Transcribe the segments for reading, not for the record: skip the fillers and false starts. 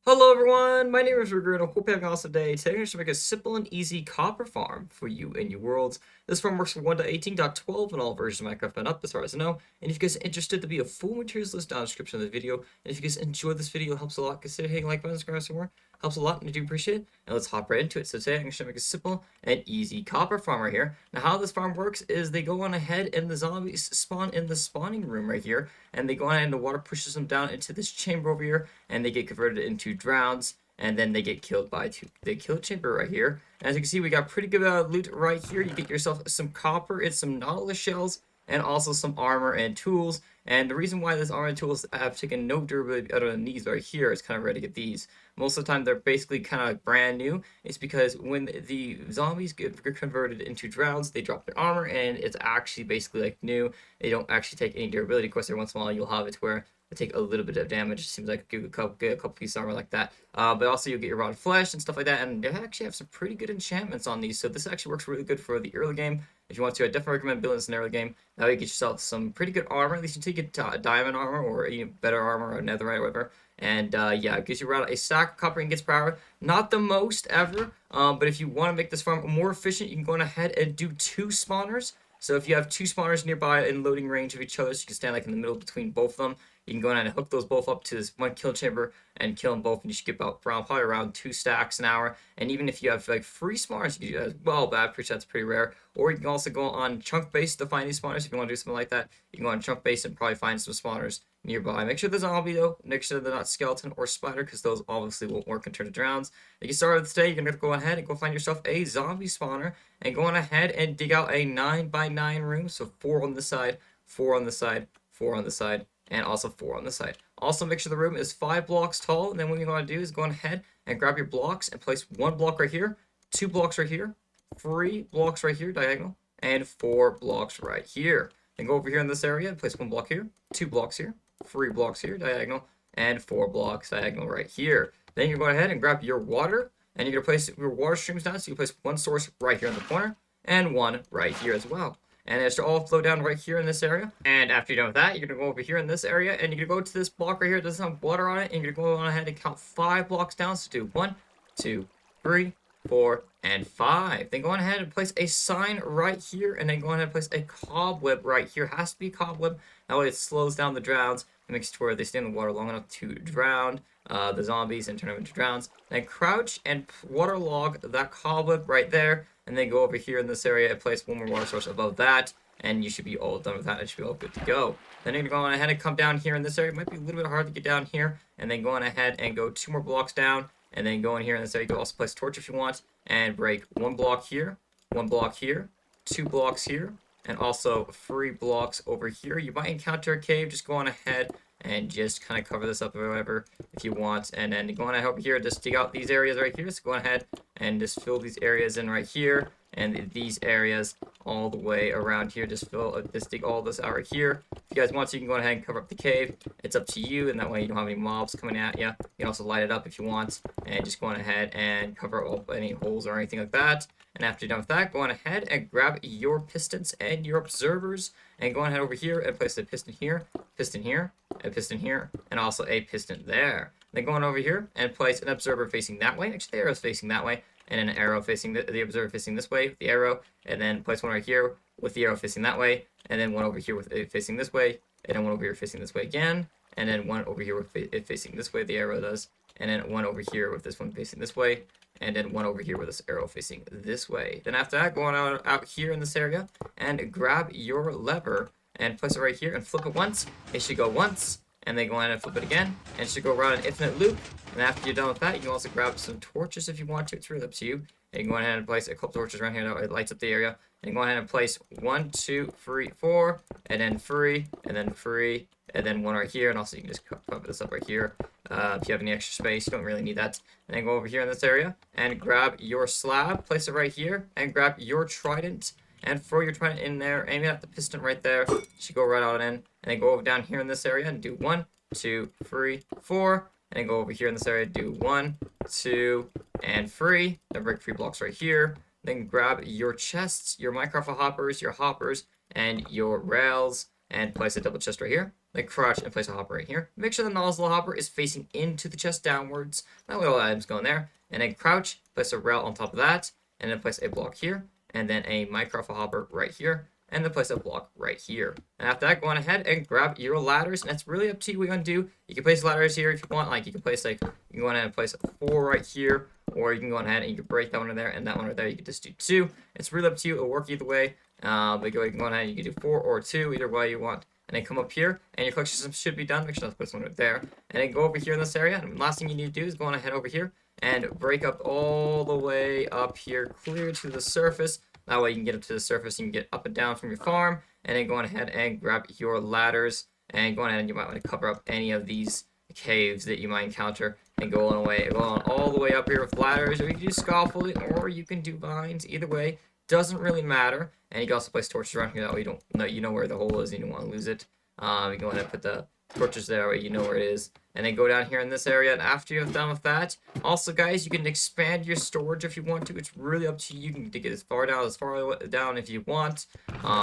Hello everyone, my name is Ruger and I hope you're having an awesome day. Today I'm going to make a simple and easy copper farm for you and your worlds. This farm works for 1.18.12 and all versions of Minecraft been up as far as I know. And if you guys are interested, there'll be a full materials list down in the description of the video. And if you guys enjoyed this video, it helps a lot. Consider hitting like button, subscribe some more. Helps a lot and I do appreciate it. And let's hop right into it. So today I'm going to make a simple and easy copper farm right here. Now how this farm works is they go on ahead and the zombies spawn in the spawning room right here. And they go on ahead and the water pushes them down into this chamber over here. And they get converted into drowns, and then they get killed by the kill chamber right here. And as you can see, we got pretty good loot right here. You get yourself some copper and some nautilus shells, and also some armor and tools. And the reason why this armor and tools have taken no durability other than these right here is kind of rare to get these. Most of the time, they're basically kind of brand new. It's because when the zombies get converted into drowns, they drop their armor, and it's actually basically like new. They don't actually take any durability. Of course, every once in a while, you'll have it where take a little bit of damage. It seems like get a couple pieces of armor like that. But also you'll get your rotted flesh and stuff like that. And they actually have some pretty good enchantments on these. So this actually works really good for the early game. If you want to, I definitely recommend building this in the early game. That way you get yourself some pretty good armor. At least until you get diamond armor or better armor or netherite or whatever. And yeah, it gives you around a stack of copper ingots per hour. Not the most ever. But if you want to make this farm more efficient, you can go on ahead and do 2 spawners. So if you have 2 spawners nearby in loading range of each other, so you can stand like in the middle between both of them, you can go ahead and hook those both up to this one kill chamber and kill them both, and you should get about probably around 2 stacks an hour. And even if you have like free spawners, you can do that as well, but I'm pretty sure that's pretty rare. Or you can also go on chunk base to find these spawners if you want to do something like that. You can go on chunk base and probably find some spawners nearby. Make sure they're zombie though. Make sure they're not skeleton or spider, because those obviously won't work and turn to drowns. To get started with today, you're gonna go ahead and go find yourself a zombie spawner and go on ahead and dig out a 9x9 room. So 4 on this side, 4 on this side, 4 on this side, and also 4 on the side. Also, make sure the room is 5 blocks tall, and then what you want to do is go ahead and grab your blocks and place 1 block right here, 2 blocks right here, 3 blocks right here, diagonal, and 4 blocks right here. Then go over here in this area and place 1 block here, 2 blocks here, 3 blocks here, diagonal, and 4 blocks diagonal right here. Then you're going ahead and grab your water, and you're going to place your water streams down, so you place 1 source right here in the corner, and 1 right here as well. And it should all flow down right here in this area. And after you're done with that, you're going to go over here in this area, and you're going to go to this block right here. It doesn't have water on it, and you're going to go on ahead and count 5 blocks down. So do 1, 2, 3, 4, and 5. Then go on ahead and place a sign right here, and then go on ahead and place a cobweb right here. It has to be cobweb. That way it slows down the drowns. It makes it to where they stay in the water long enough to drown the zombies and turn them into drowns. Then crouch and waterlog that cobweb right there, and then go over here in this area and place 1 more water source above that, and you should be all done with that. It should be all good to go. Then you're going to go on ahead and come down here in this area. It might be a little bit hard to get down here, and then go on ahead and go 2 more blocks down, and then go in here in this area. You can also place a torch if you want, and break 1 block here, 1 block here, 2 blocks here, and also 3 blocks over here. You might encounter a cave. Just go on ahead and just kind of cover this up or whatever if you want. And then go on ahead over here, just dig out these areas right here. So go ahead and just fill these areas in right here, and these areas all the way around here. Just dig all this out right here. If you guys want to, you can go ahead and cover up the cave. It's up to you, and that way you don't have any mobs coming at you. You can also light it up if you want, and just go on ahead and cover up any holes or anything like that. And after you're done with that, go on ahead and grab your pistons and your observers, and go on ahead over here and place a piston here, a piston here, and also a piston there. Then go on over here and place an observer facing that way. Actually, the arrow's facing that way, and an arrow facing the observer facing this way with the arrow, and then place 1 right here with the arrow facing that way, and then 1 over here with it facing this way, and then 1 over here facing this way again, and then 1 over here with it facing this way, the arrow does, and then 1 over here with this one facing this way, and then 1 over here with this arrow facing this way. Then after that, go on out here in this area and grab your lever and place it right here and flip it once. It should go once, and then go ahead and flip it again, and it should go around an infinite loop. And after you're done with that, you can also grab some torches if you want to. It's really up to you. And you can go ahead and place a couple torches around here that it lights up the area. And go ahead and place 1, 2, 3, 4, and then 3, and then 3, and then 1 right here. And also you can just cover this up right here. If you have any extra space, you don't really need that. And then go over here in this area and grab your slab, place it right here, and grab your trident. And throw your trident in there, aim it at the piston right there. It should go right out and in. And then go over down here in this area and do 1, 2, 3, 4. And then go over here in this area, do 1, 2, and 3. Then break 3 blocks right here. Then grab your chests, your Minecart hoppers, and your rails, and place a double chest right here. then crouch and place a hopper right here. Make sure the nozzle hopper is facing into the chest downwards. That way all the items go in there. And then crouch, place a rail on top of that, and then place a block here, and then a Minecart hopper right here, and then place a block right here. And after that, go on ahead and grab your ladders, and it's really up to you what you want to do. You can place ladders here if you want. Like, you can place, like, you can go on ahead and place 4 right here, or you can go on ahead and you can break that one in there, and that one right there, you can just do 2. It's really up to you. It'll work either way. But you can go on ahead and you can do 4 or 2, either way you want. And then come up here, and your collection system should be done. Make sure to put this one right there. And then go over here in this area, and the last thing you need to do is go on ahead over here, and break up all the way up here, clear to the surface. That way you can get up to the surface, you can get up and down from your farm, and then go on ahead and grab your ladders, and go on ahead and you might want to cover up any of these caves that you might encounter, and go on all the way up here with ladders, or you can do scaffolding, or you can do vines. Either way, doesn't really matter. And you can also place torches around here, that way you know where the hole is, and you don't want to lose it. You can go ahead and put the torches there, you know where it is, and then go down here in this area. And after you're done with that, also guys, you can expand your storage if you want to. It's really up to you. You can dig it as far down if you want.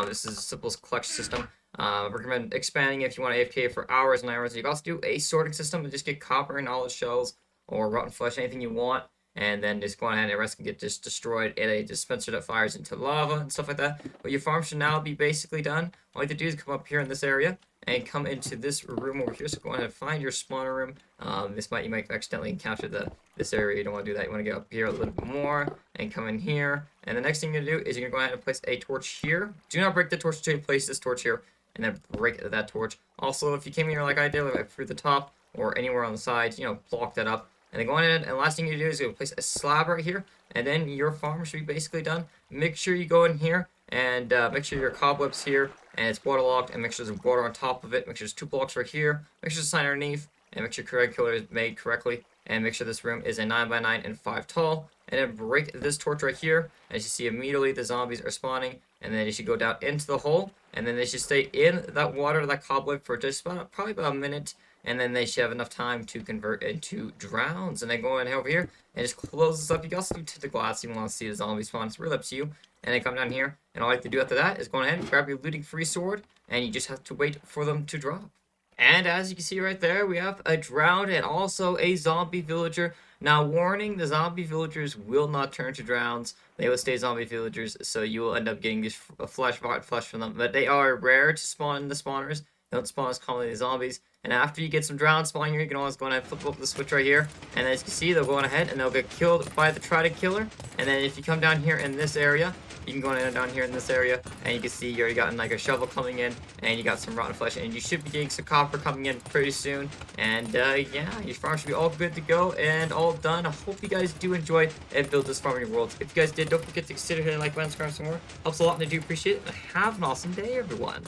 This is a simple collection system. Recommend expanding if you want AFK for hours and hours. You can also do a sorting system and just get copper in all the shells, or rotten flesh, anything you want, and then just go on ahead and the rest can get just destroyed in a dispenser that fires into lava and stuff like that. But your farm should now be basically done. All you have to do is come up here in this area and come into this room over here. So go ahead and find your spawner room. You might accidentally encounter this area. You don't want to do that. You want to get up here a little bit more and come in here. And the next thing you're going to do is you're going to go ahead and place a torch here. Do not break the torch until you place this torch here, and then break that torch. Also, if you came in here like I did, like through the top or anywhere on the sides, block that up. And then go on in, and the last thing you do is you place a slab right here, and then your farm should be basically done. Make sure you go in here and make sure your cobweb's here and it's waterlogged, and make sure there's water on top of it. Make sure there's 2 blocks right here. Make sure there's a sign underneath, and make sure correct killer is made correctly. And make sure this room is a 9x9 and 5 tall. And then break this torch right here. As you see, immediately the zombies are spawning, and then you should go down into the hole, and then they should stay in that water, that cobweb, for just probably about a minute. And then they should have enough time to convert into drowns. And then go in over here and just close this up. You can also do tinted glass if you want to see the zombie spawn. It's really up to you. And then come down here. And all you have to do after that is go ahead and grab your looting free sword. And you just have to wait for them to drop. And as you can see right there, we have a drowned and also a zombie villager. Now, warning, the zombie villagers will not turn to drowns. They will stay zombie villagers. So you will end up getting this flesh from them. But they are rare to spawn in the spawners. They don't spawn as commonly as zombies. And after you get some drowned spawn here, you can always go ahead and flip up the switch right here. And as you can see, they'll go on ahead and they'll get killed by the Trident killer. And then if you come down here in this area, you can go down here in this area, and you can see you already got like a shovel coming in, and you got some rotten flesh, and you should be getting some copper coming in pretty soon. And yeah, your farm should be all good to go and all done. I hope you guys do enjoy and build this farming world. If you guys did, don't forget to consider hitting like button, subscribe some more. Helps a lot, and I do appreciate it. And have an awesome day, everyone.